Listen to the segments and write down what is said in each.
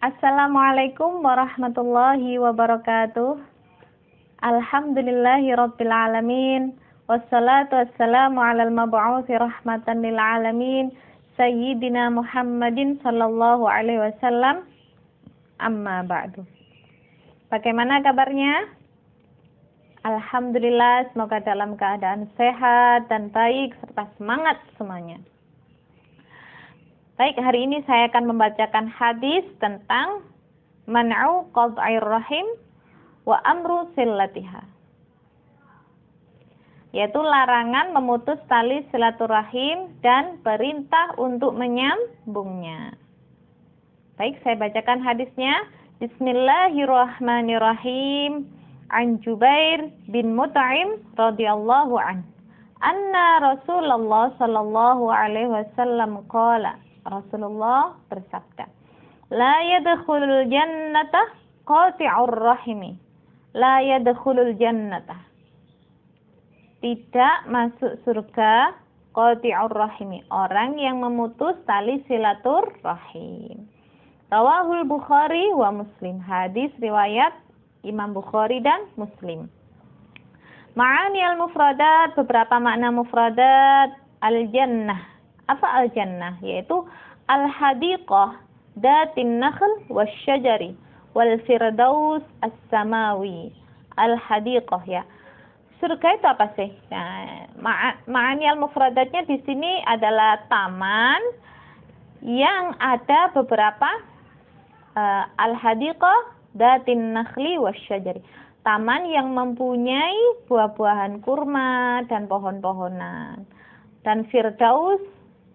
Assalamualaikum warahmatullahi wabarakatuh. Alhamdulillahirabbil alamin. Wassalatu wassalamu alal mab'uutsi rahmatan lil alamin, sayyidina Muhammadin sallallahu alaihi wasallam. Amma ba'du. Bagaimana kabarnya? Alhamdulillah, semoga dalam keadaan sehat dan baik serta semangat semuanya. Baik, hari ini saya akan membacakan hadis tentang man'u qad'ir rahim wa amru sillatiha, yaitu larangan memutus tali silaturahim dan perintah untuk menyambungnya. Baik, saya bacakan hadisnya. Bismillahirrahmanirrahim. An Jubair bin Mut'im radhiyallahu an. Anna Rasulullah sallallahu alaihi wasallam qala. Rasulullah bersabda, la yadkhulul jannata qati'ur rahimi. La yadkhulul jannata. Tidak masuk surga qati'ur rahimi, orang yang memutus tali silaturahim. Rawahul Bukhari wa Muslim. Hadis riwayat Imam Bukhari dan Muslim. Ma'ani al-mufradat, beberapa makna mufradat al-jannah. Apa al-jannah? Yaitu al-hadiqah datin nakhl wasyajari wal firdaus as-samawi. Al-hadiqah, ya. Surga itu apa sih? Nah, ma'ani al-mufradatnya di sini adalah taman yang ada beberapa al-hadiqah datin nakhli wasyajari. Taman yang mempunyai buah-buahan kurma dan pohon-pohonan. Dan firdaus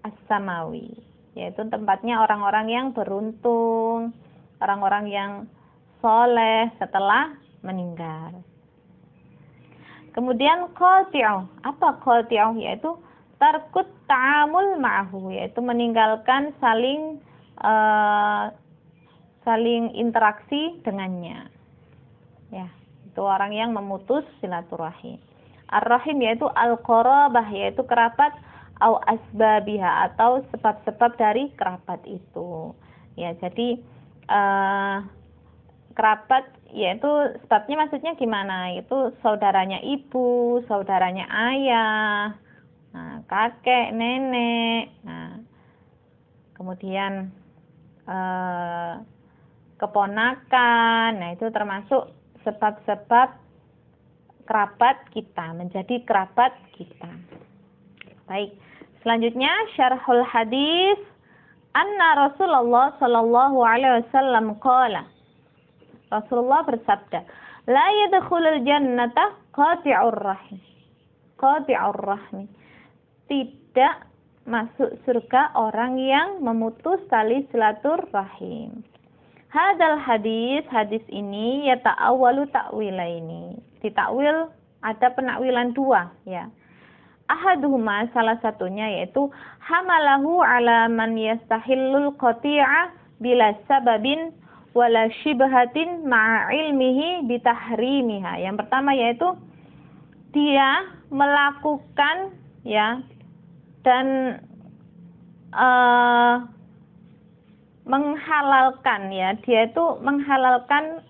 as-samawi, yaitu tempatnya orang-orang yang beruntung, orang-orang yang soleh setelah meninggal. Kemudian qati'u. Apa qati'u? Yaitu tarkut ta'amul ma'ahu, yaitu meninggalkan saling interaksi dengannya. Ya, itu orang yang memutus silaturahim. Ar-rahim yaitu al-qarabah, yaitu kerabat, au asbabiha, atau sebab-sebab dari kerabat itu. Ya, jadi kerabat yaitu sebabnya maksudnya gimana? Itu saudaranya ibu, saudaranya ayah, nah, kakek, nenek, nah, kemudian keponakan. Nah, itu termasuk sebab-sebab kerabat kita, menjadi kerabat kita. Baik, selanjutnya syarhul hadis. Anna Rasulullah sallallahu alaihi wasallam qala. Rasulullah bersabda, la yadkhulul jannata qati'ur rahim. Qati'ur rahim. Tidak masuk surga orang yang memutus tali silaturahim. Hadal hadis ini yata'awwalu ta'wilaini. Ditakwil ada penakwilan dua, ya. Ahaduhuma, salah satunya yaitu hamalahu ala man yastahillul qati'ah bila sababin wala shibhatin ma'a ilmihi bitahrimiha. Yang pertama yaitu dia melakukan, ya, dan menghalalkan, ya, dia itu menghalalkan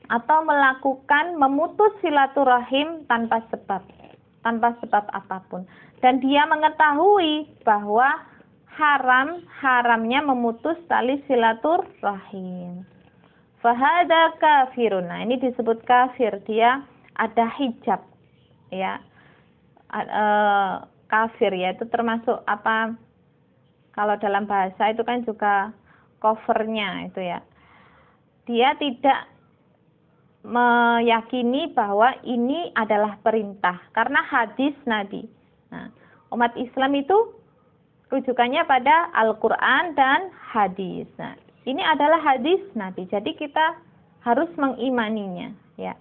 atau melakukan memutus silaturahim tanpa sebab apapun, dan dia mengetahui bahwa haramnya memutus tali silaturahim. Fahada kafirun. Nah, ini disebut kafir, dia ada hijab, ya, kafir, ya, itu termasuk apa, kalau dalam bahasa itu kan juga covernya itu, ya, dia tidak meyakini bahwa ini adalah perintah karena hadis Nabi. Nah, umat Islam itu rujukannya pada Al-Quran dan hadis. Nah, ini adalah hadis Nabi, jadi kita harus mengimaninya, ya.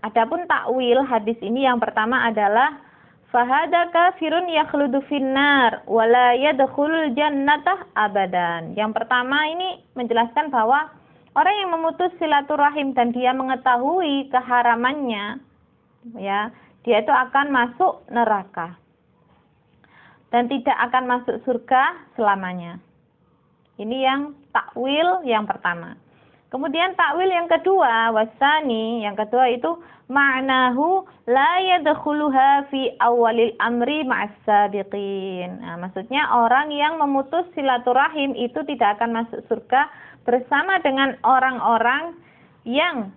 Adapun takwil hadis ini yang pertama adalah fahada kafirun yakhludu finnar wala yadkhulul jannata abadan. Yang pertama ini menjelaskan bahwa orang yang memutus silaturahim dan dia mengetahui keharamannya, ya, dia itu akan masuk neraka dan tidak akan masuk surga selamanya. Ini yang takwil yang pertama. Kemudian takwil yang kedua, wasani, yang kedua itu ma'nahu la yadkhuluha fi awalil amri ma'as sabiqin. Nah, maksudnya orang yang memutus silaturahim itu tidak akan masuk surga bersama dengan orang-orang yang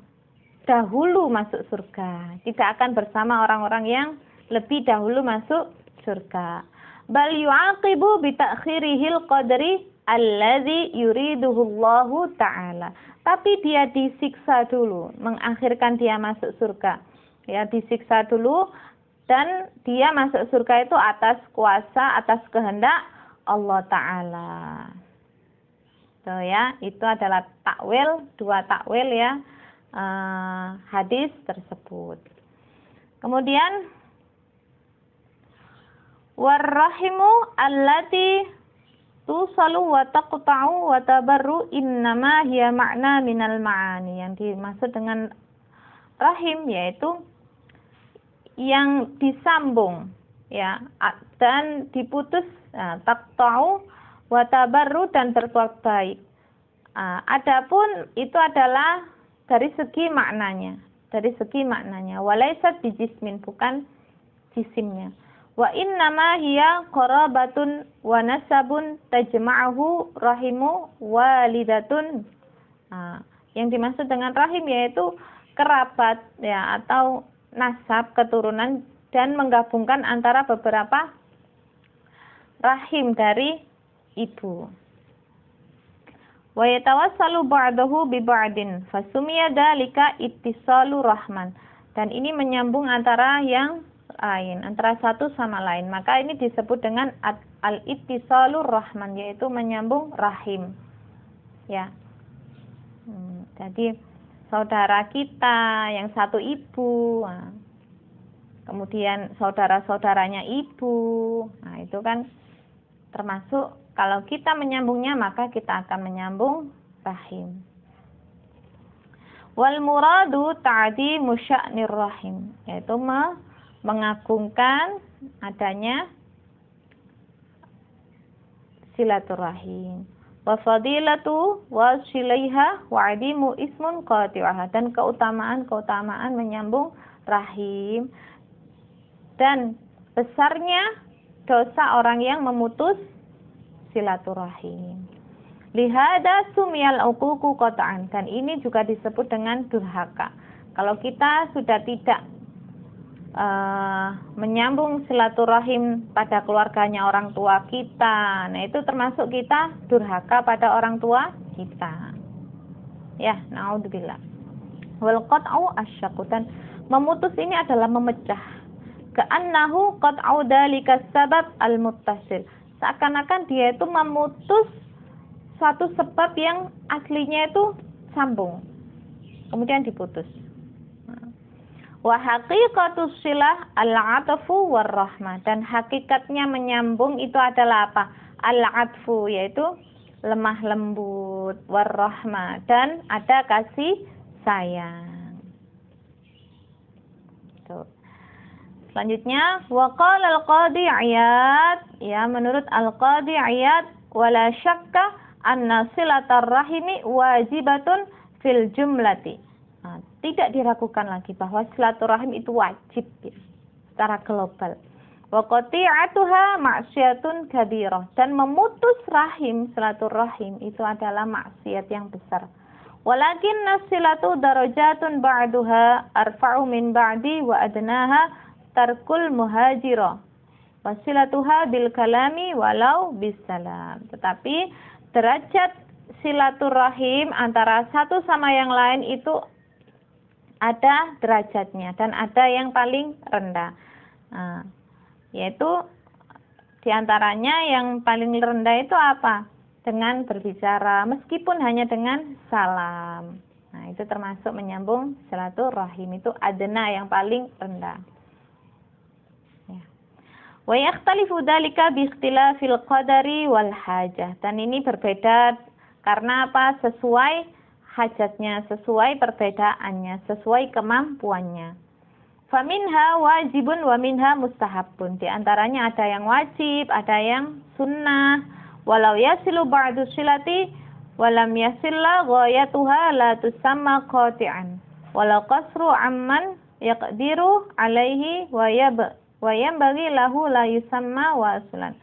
dahulu masuk surga. Tidak akan bersama orang-orang yang lebih dahulu masuk surga. Bal yu'aqibu bi ta'khirihil qadri alladzi yuriduhu Allahu ta'ala. Tapi dia disiksa dulu, mengakhirkan dia masuk surga. Ya, disiksa dulu dan dia masuk surga itu atas kuasa, atas kehendak Allah Ta'ala. Tuh ya, itu adalah takwil, dua takwil ya, hadis tersebut. Kemudian warrahimu allati tusalu wa taqta'u wa tabarru innama hiya ma'na minal ma'ani. Yang dimaksud dengan rahim yaitu yang disambung ya dan diputus, taqta'u wa tabarru dan berbuat baik. Adapun itu adalah dari segi maknanya, walaysat bijismin, bukan jisimnya. Wa innama hiya qarabatun wa nasabun tajma'uhu rahimu walidatun. Yang dimaksud dengan rahim yaitu kerabat ya atau nasab, keturunan, dan menggabungkan antara beberapa rahim dari ibu. Wa yatawassalu ba'dahu bi ba'din fasumiya dzalika ittisalu rahman. Dan ini menyambung antara yang lain, antara satu sama lain, maka ini disebut dengan al-ittisalur rahman, yaitu menyambung rahim ya. Jadi saudara kita yang satu ibu, kemudian saudara-saudaranya ibu, nah itu kan termasuk, kalau kita menyambungnya maka kita akan menyambung rahim. Wal muradu ta'dimu sya'nir rahim, yaitu mengagungkan adanya silaturahim. Wa fadilatu wa silaiha wa adimu ismun qati'aha, dan keutamaan menyambung rahim dan besarnya dosa orang yang memutus silaturahim. Lihada sumiyal uququ qat'an, dan ini juga disebut dengan durhaka. Kalau kita sudah tidak menyambung silaturahim pada keluarganya orang tua kita, nah itu termasuk kita durhaka pada orang tua kita ya, naudzubillah. Wal qat'u asyaqqu, dan memutus ini adalah memecah. Ka'annahu qat'u dzalika sabab al-muttasil, seakan-akan dia itu memutus suatu sebab yang aslinya itu sambung kemudian diputus. Wa haqiqatus silah al-'atfu war-rahmah, dan hakikatnya menyambung itu adalah apa? Al-'atfu, yaitu lemah lembut, war-rahmah, dan ada kasih sayang. Tuh. Selanjutnya wa qala al-qadhi 'Iyad, ya, menurut al-qadhi 'Iyad, wala syakka anna silatar rahimi wajibatun fil jumlati. Tidak diragukan lagi bahwa silaturahim itu wajib ya, secara global. Wa qati'atuha ma'siyatun kabirah, dan memutus rahim, silaturahim itu adalah maksiat yang besar. Walakin nasilatu darajatun ba'duha arfa'u min ba'di wa adnaha tarkul muhajirah wasilatuha bil kalami walau bisalam. Tetapi derajat silaturahim antara satu sama yang lain itu ada derajatnya, dan ada yang paling rendah, yaitu diantaranya yang paling rendah itu apa? Dengan berbicara, meskipun hanya dengan salam. Nah, itu termasuk menyambung silaturahim, itu adna, yang paling rendah. Wa yakhtalifu dzalika bi ikhtilafil qadari wal hajah, dan ini berbeda karena apa? Sesuai hajatnya, sesuai perbedaannya, sesuai kemampuannya. Faminha wajibun wa minha mustahabun. Di antaranya ada yang wajib, ada yang sunnah. walau yasilu ba'du silati walam yasilla ghayatuha la tusamma qati'an walau qasru amman yaqdiru alaihi wa yanbaghi lahu la yusamma wasilan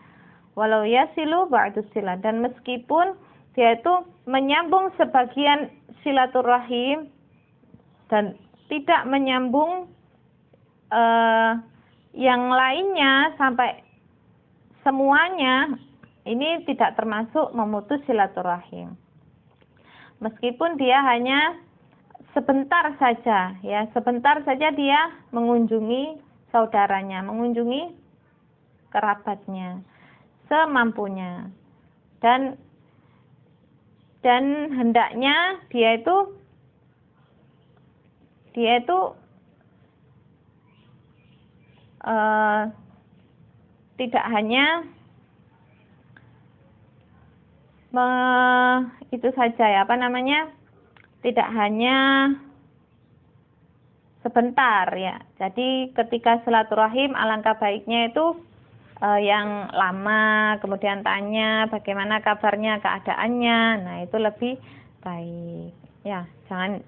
walau yasilu ba'du silat. Dan meskipun dia itu menyambung sebagian silaturahim dan tidak menyambung yang lainnya sampai semuanya, ini tidak termasuk memutus silaturahim. Meskipun dia hanya sebentar saja, ya, sebentar saja dia mengunjungi saudaranya, mengunjungi kerabatnya semampunya, dan hendaknya dia itu tidak hanya itu saja, ya, tidak hanya sebentar, ya. Jadi ketika silaturahim alangkah baiknya itu yang lama, kemudian tanya bagaimana kabarnya, keadaannya. Nah, itu lebih baik, ya. Jangan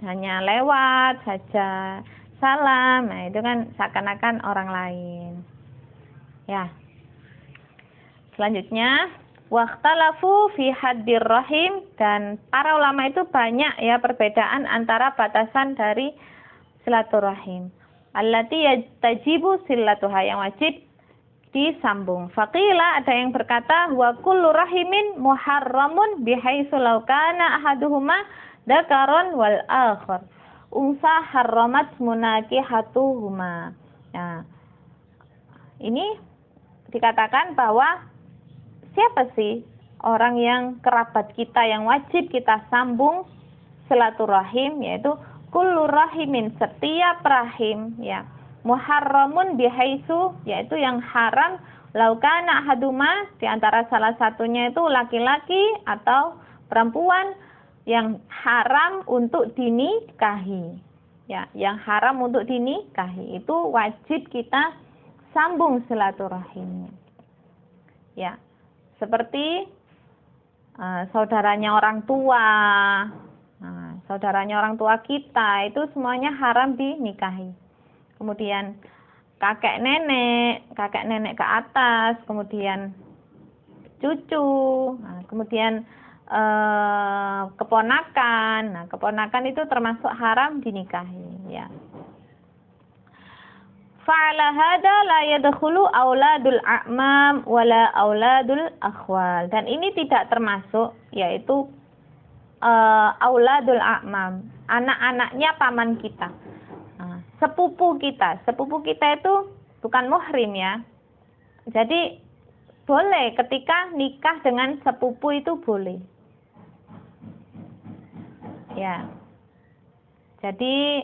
hanya lewat saja salam, nah itu kan seakan-akan orang lain, ya. Selanjutnya, waqtalafu fi haddir rahim, dan para ulama itu banyak, ya, perbedaan antara batasan dari silaturahim. Allati tajibu silatuha, yang wajib disambung. Faqila, ada yang berkata, wa kullu rahimin muharramun bihaitsu law kana ahaduhuma dzakaron wal akhar unsa harramat munakihatuhuma. Nah, ini dikatakan bahwa siapa sih orang yang kerabat kita yang wajib kita sambung silaturahim, yaitu kullu rahimin, setiap rahim, ya, muharramun bihaitsu, yaitu yang haram laukana haduma, di antara salah satunya itu laki-laki atau perempuan yang haram untuk dinikahi, ya, yang haram untuk dinikahi itu wajib kita sambung silaturahimnya, ya, seperti saudaranya orang tua, saudaranya orang tua kita itu semuanya haram dinikahi. Kemudian kakek nenek ke atas, kemudian cucu, kemudian keponakan. Nah, keponakan itu termasuk haram dinikahi, ya. Fa'ala hada la yadkhulu auladul a'mam wala auladul akhwal. Dan ini tidak termasuk, yaitu auladul a'mam, anak-anaknya paman kita. Sepupu kita itu bukan muhrim, ya. Jadi boleh ketika nikah dengan sepupu itu boleh, ya. Jadi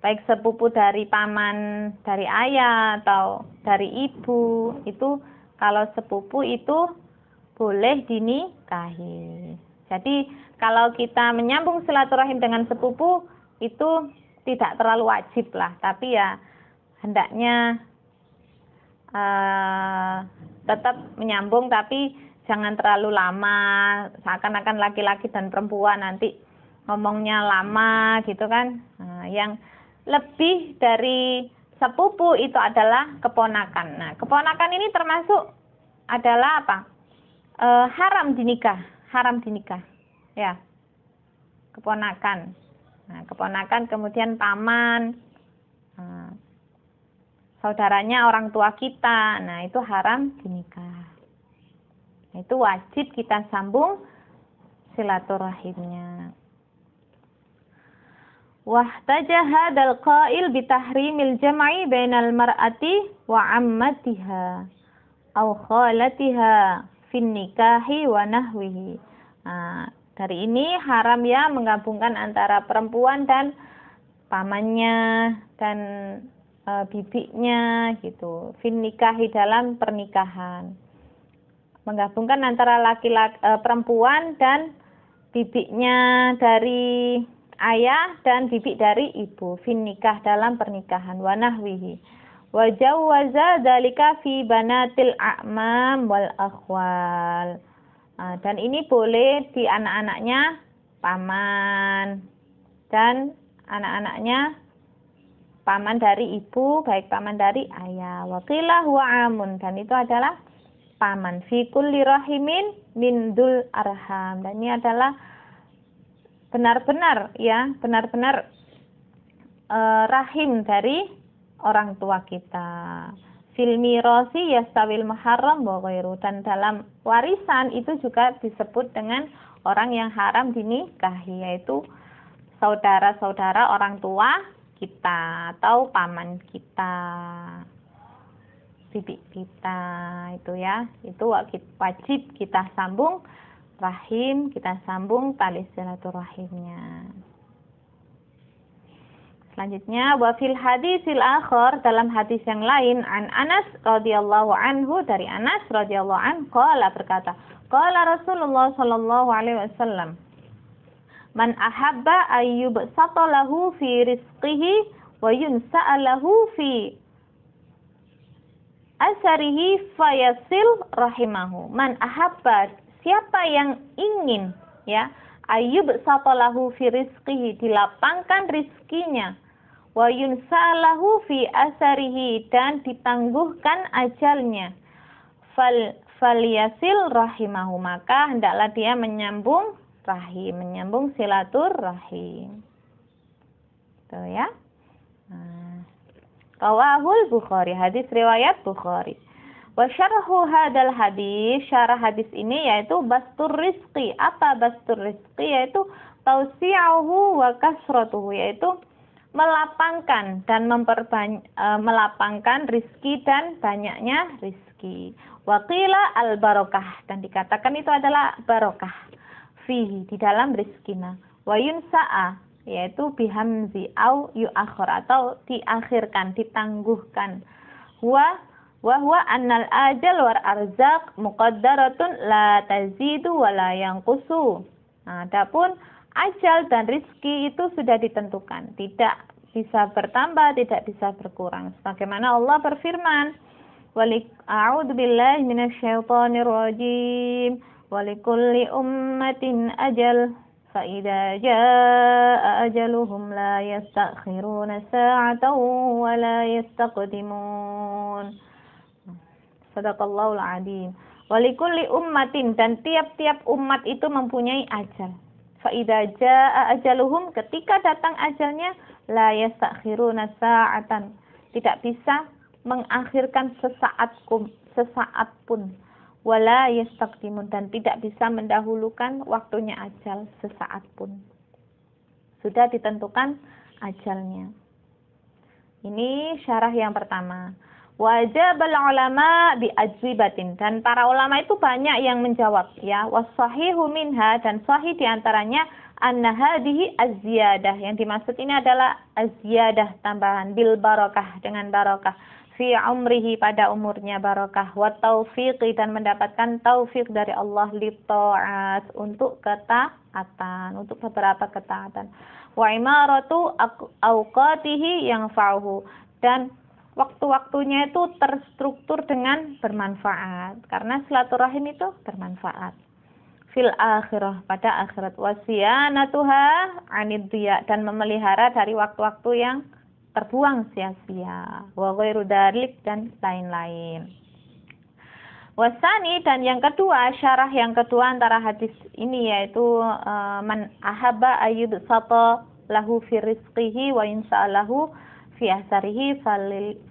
baik sepupu dari paman, dari ayah atau dari ibu, itu kalau sepupu itu boleh dinikahi. Jadi kalau kita menyambung silaturahim dengan sepupu itu tidak terlalu wajib lah, tapi ya hendaknya tetap menyambung, tapi jangan terlalu lama, seakan-akan laki-laki dan perempuan nanti ngomongnya lama gitu kan. Yang lebih dari sepupu itu adalah keponakan. Nah, keponakan ini termasuk adalah apa? Haram dinikah, ya, keponakan. Nah, keponakan, kemudian paman, saudaranya orang tua kita, nah itu haram dinikah. Itu wajib kita sambung silaturahimnya. Wahtaja hadzal qail bitahrimil jam'i bainal mar'ati wa 'ammatiha aw khalatiha fin nikahi wa nahwihi. Nah, dari ini haram, ya, menggabungkan antara perempuan dan pamannya dan bibinya gitu. Fin nikahi, dalam pernikahan. Menggabungkan antara laki-laki perempuan dan bibinya dari ayah dan bibi dari ibu. Fin nikah, dalam pernikahan. Wa nahwihi. Wa jawwaza dzalika fi banatil a'mam wal akhwal. Dan ini boleh di anak-anaknya paman dan anak-anaknya paman dari ibu, baik paman dari ayah. Wa qila huwa amun, dan itu adalah paman fi kulli rahimin min dzul arham. Dan ini adalah benar-benar rahim dari orang tua kita. Fil mirasi yastawil muharram wa ghairu, dan dalam warisan itu juga disebut dengan orang yang haram dinikahi, yaitu saudara-saudara orang tua kita atau paman kita, bibi kita, itu ya, itu wajib kita sambung rahim, kita sambung tali silaturahimnya. Selanjutnya, wa fil hadisil akhar, dalam hadis yang lain, an Anas radhiyallahu anhu, dari Anas radhiyallahu anhu qala, berkata, qala Rasulullah sallallahu alaihi wasallam, man ahabba ayyub satalahu fi rizqihi wa yunsa'alahu fi asarihi fayasil rahimahu. Man ahabba, siapa yang ingin, ya, ayyub satalahu fi rizqihi, dilapangkan rizkinya, wa yunsa'alahu fi asarihi, dan ditangguhkan ajalnya, falyasil rahimahu, maka hendaklah dia menyambung rahim, menyambung silaturahim. Itu ya. Rawahul Bukhari, hadis riwayat Bukhari. Wa syarhu hadal hadis, syarah hadis ini yaitu bastur rizqi. Apa bastur rizqi? Yaitu tausi'uhu wa kasratuhu, yaitu melapangkan dan melapangkan rizki dan banyaknya rizki. Wa qila al barokah, dan dikatakan itu adalah barokah fihi, di dalam rizkina. Wa yunsa'a, yaitu bihamzi au yu'akhir, atau diakhirkan, ditangguhkan. Wa huwa annal ajal war arzaq muqaddaratun la tazidu wa la yanqusu. Adapun ajal dan rizki itu sudah ditentukan, tidak bisa bertambah, tidak bisa berkurang. Sebagaimana Allah berfirman, a'udzu billahi minasyaitonir rajim. Walikulli ummatin ajal, fa idza jaa ajaluhum la yastakhiruna sa'atan wa la yastaqdimun. Sadaqallahul adzim. Walikulli ummatin, dan tiap-tiap umat itu mempunyai ajal. Fa idza jaa ajaluhum, ketika datang ajalnya, la yastakhiruna sa'atan, tidak bisa mengakhirkan sesaat pun. Wala yastaqdimun, dan tidak bisa mendahulukan waktunya ajal sesaat pun. Sudah ditentukan ajalnya. Ini syarah yang pertama. Wajabal ulama bi ajwibatin, dan para ulama itu banyak yang menjawab, ya. Wasahihu minha, dan sahih diantaranya anna hadhihi az-ziyadah, yang dimaksud ini adalah az-ziyadah, tambahan, bil barokah, dengan barokah, fi umrihi, pada umurnya barokah, wa taufiqi, dan mendapatkan taufik dari Allah, li ta'at, untuk ketaatan, untuk beberapa ketaatan, wa imaratu awqatihi yang fa'uhu, dan waktu-waktunya itu terstruktur dengan bermanfaat, karena silaturahim itu bermanfaat. Fil akhirah, pada akhirat, wasiyanatuha anid diya, dan memelihara dari waktu-waktu yang terbuang sia-sia, wa ghairu dzalik, dan lain-lain. Wasani, dan yang kedua, syarah yang kedua antara hadis ini yaitu man ahabba ayyub sata lahu fi rizqihi wa insa'alahu fi asarihi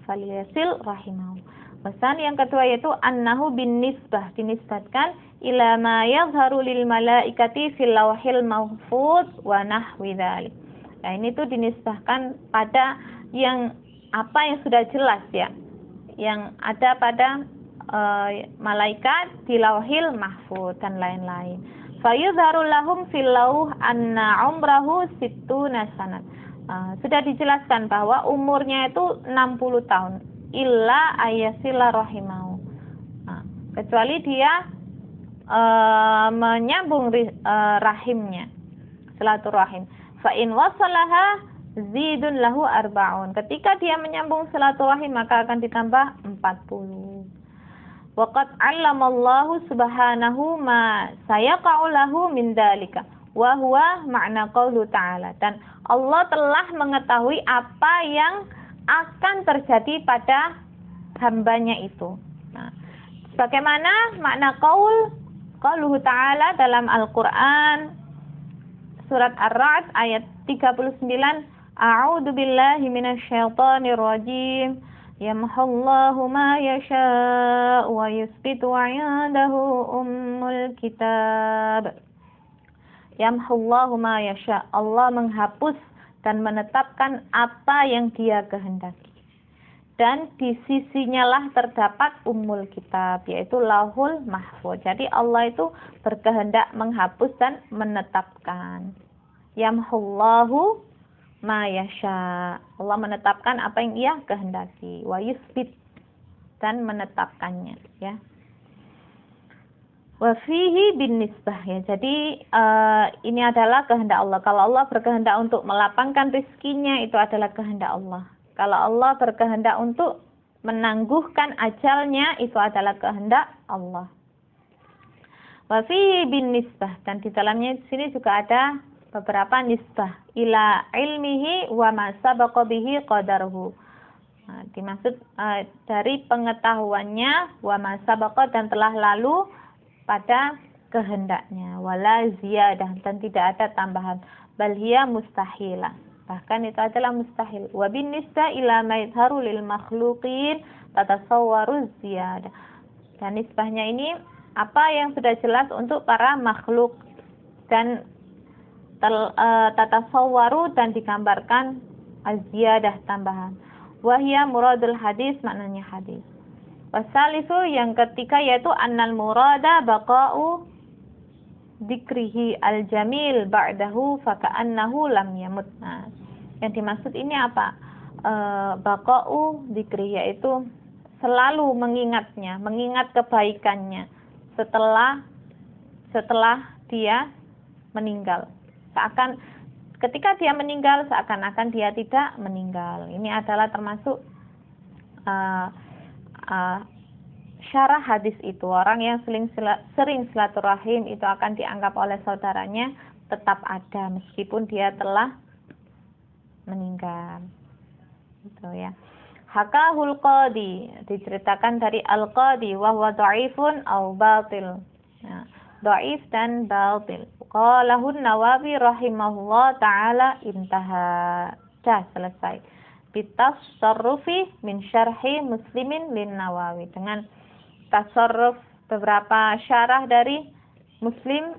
falyasil rahimahu. Wasani, yang kedua yaitu annahu bin nisbah, dinisbatkan ila ma yadhharu lil malaikati fil lawhil mahfuz wa nahwi dzalik. Nah, ini tuh dinisbahkan pada yang apa yang sudah jelas, ya, yang ada pada malaikat di lauhil mahfuz dan lain-lain. Fayudharu lahum fil lauh anna umrahu sittuna sanat. Sudah dijelaskan bahwa umurnya itu 60 tahun. Illa ayasila rahimahu. Kecuali dia menyambung rahimnya, silaturahim. Fa in wasalaha zidun lahu arba'un. Ketika dia menyambung silaturahim maka akan ditambah 40. Waqad 'allamallahu subhanahu ma sayaqa'u lahu min dzalika wa huwa ma'na qaulu ta'ala. Dan Allah telah mengetahui apa yang akan terjadi pada hambanya itu. Nah, bagaimana makna qauluhu ta'ala dalam Al-Qur'an surat Ar-Ra'd ayat 39, A'udzu billahi minasyaitonir rajim. Yamhullahu ma yasha'u wa yuthbitu 'indahu ummul kitab. Yamhullahu ma yasha'. Allah menghapus dan menetapkan apa yang Dia kehendaki. Dan di sisinya lah terdapat ummul kitab, yaitu Lauhul Mahfuz. Jadi Allah itu berkehendak menghapus dan menetapkan. Yamhullahu ma yasha. Allah menetapkan apa yang Ia kehendaki. Wa yuthbit, dan menetapkannya, ya. Wa fihi bin nisbah, ya. Jadi ini adalah kehendak Allah. Kalau Allah berkehendak untuk melapangkan rizkinya, itu adalah kehendak Allah. Kalau Allah berkehendak untuk menangguhkan ajalnya, itu adalah kehendak Allah. Wa fihi bin nisbah, dan di dalamnya di sini juga ada beberapa nisbah ila ilmihi wa ma sabaqa bihi qadaruhu. Nah, dimaksud dari pengetahuannya wa ma sabaqa, dan telah lalu pada kehendaknya, wala ziyadah, dan tidak ada tambahan, bal hiya mustahilah, bahkan itu adalah mustahil. Wa bin nisbah ila ma yadharu lil makhluqin tatasawwaru ziyadah, dan nisbahnya ini apa yang sudah jelas untuk para makhluk dan tatasawwaru, dan digambarkan az-ziyadah, tambahan. Wa hiya muradul hadis, maknanya hadis. Wasalisu, yang ketiga, yaitu annal murada baqa'u dzikrihi al-jamil ba'dahu faka'annahu lam yamut. Nah, yang dimaksud ini apa? Baqa'u dzikri, yaitu selalu mengingatnya, mengingat kebaikannya setelah dia meninggal. Ketika dia meninggal, seakan-akan dia tidak meninggal. Ini adalah termasuk syarah hadis itu. Orang yang sering silaturahim itu akan dianggap oleh saudaranya tetap ada meskipun dia telah meninggal. Gitu ya. Hakahul qadi, diceritakan dari al-qadi, wa huwa dha'ifun aw batil. Nah, dhaif dan batil. Qalahu Nawawi rahimahullah ta'ala, intaha. Dah selesai. Bitasarrufi min syarhi Muslimin lin Nawawi, dengan tasarruf beberapa syarah dari Muslim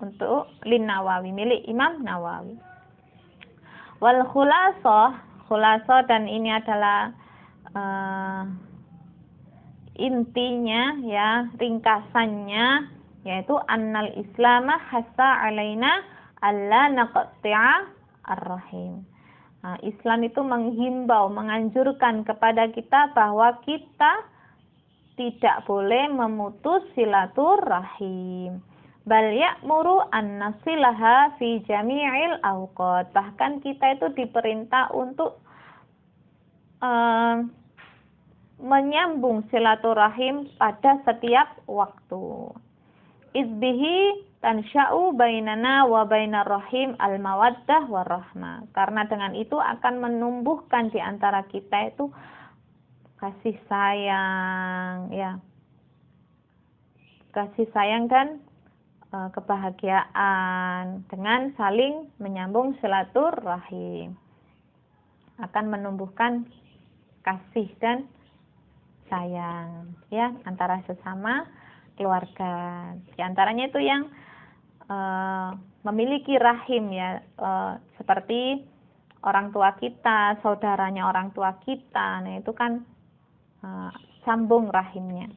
untuk lin Nawawi, milik Imam Nawawi. Wal khulasah, dan ini adalah intinya, ya, ringkasannya, yaitu annal islamah hasa alaina alla naqti'a ar-rahim. Nah, Islam itu menghimbau, menganjurkan kepada kita bahwa kita tidak boleh memutus silaturahim. Bal ya'muru an nasilaha fi jami'il awqat. Bahkan kita itu diperintah untuk menyambung silaturahim pada setiap waktu. Izbihi tansya'u bainana wa bainar rahim al-mawaddah warahmah. Karena dengan itu akan menumbuhkan di antara kita itu kasih sayang, ya. Kasih sayang dan kebahagiaan dengan saling menyambung silaturahim. Akan menumbuhkan kasih dan sayang, ya, antara sesama keluarga. Di antaranya itu yang memiliki rahim, ya, seperti orang tua kita, saudaranya orang tua kita. Nah, itu kan sambung rahimnya.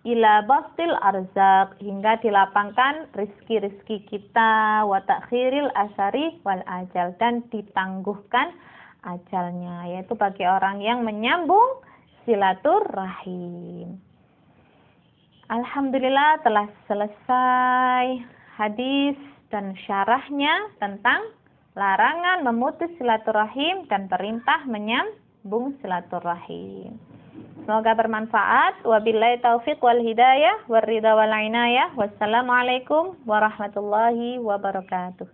Ila bastil arzak, hingga dilapangkan rizki-rizki kita, wa takhiril asari wal ajal, dan ditangguhkan ajalnya, yaitu bagi orang yang menyambung silaturahim. Alhamdulillah telah selesai hadis dan syarahnya tentang larangan memutus silaturahim dan perintah menyambung silaturahim. Semoga bermanfaat. Wabillahi taufiq wal hidayah, warridha wal inayah. Wassalamualaikum warahmatullahi wabarakatuh.